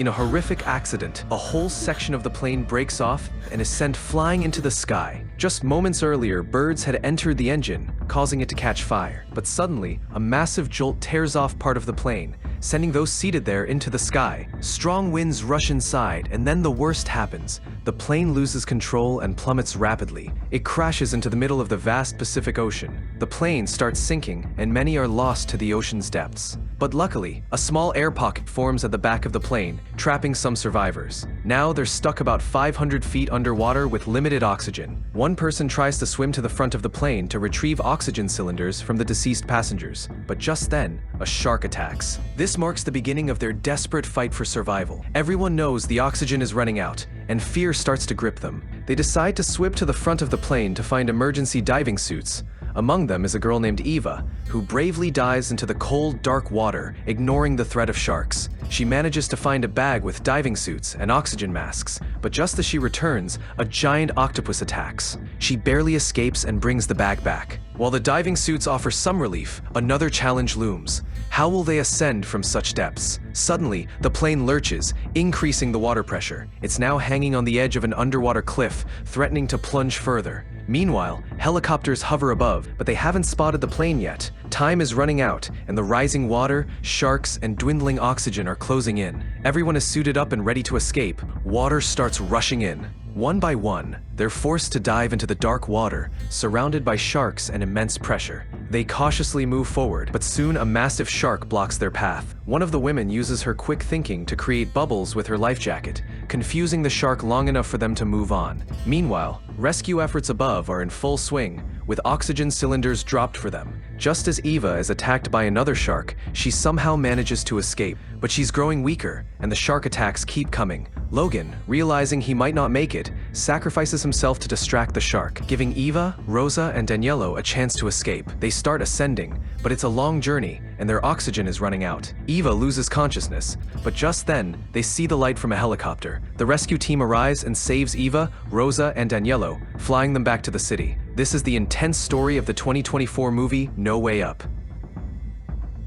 In a horrific accident, a whole section of the plane breaks off and is sent flying into the sky. Just moments earlier, birds had entered the engine, causing it to catch fire. But suddenly, a massive jolt tears off part of the plane, sending those seated there into the sky. Strong winds rush inside, and then the worst happens. The plane loses control and plummets rapidly. It crashes into the middle of the vast Pacific Ocean. The plane starts sinking, and many are lost to the ocean's depths. But luckily, a small air pocket forms at the back of the plane, trapping some survivors. Now they're stuck about 500 feet underwater with limited oxygen. One person tries to swim to the front of the plane to retrieve oxygen cylinders from the deceased passengers. But just then, a shark attacks. This marks the beginning of their desperate fight for survival. Everyone knows the oxygen is running out, and fear starts to grip them. They decide to swim to the front of the plane to find emergency diving suits. Among them is a girl named Eva, who bravely dives into the cold, dark water, ignoring the threat of sharks. She manages to find a bag with diving suits and oxygen masks, but just as she returns, a giant octopus attacks. She barely escapes and brings the bag back. While the diving suits offer some relief, another challenge looms. How will they ascend from such depths? Suddenly, the plane lurches, increasing the water pressure. It's now hanging on the edge of an underwater cliff, threatening to plunge further. Meanwhile, helicopters hover above, but they haven't spotted the plane yet. Time is running out, and the rising water, sharks, and dwindling oxygen are closing in. Everyone is suited up and ready to escape. Water starts rushing in. One by one, they're forced to dive into the dark water, surrounded by sharks and immense pressure. They cautiously move forward, but soon a massive shark blocks their path. One of the women uses her quick thinking to create bubbles with her life jacket, confusing the shark long enough for them to move on. Meanwhile, rescue efforts above are in full swing, with oxygen cylinders dropped for them. Just as Eva is attacked by another shark, she somehow manages to escape, but she's growing weaker, and the shark attacks keep coming. Logan, realizing he might not make it, sacrifices himself to distract the shark, giving Eva, Rosa, and Daniello a chance to escape. They start ascending, but it's a long journey, and their oxygen is running out. Eva loses consciousness, but just then, they see the light from a helicopter. The rescue team arrives and saves Eva, Rosa, and Daniello, flying them back to the city. This is the intense story of the 2024 movie No Way Up.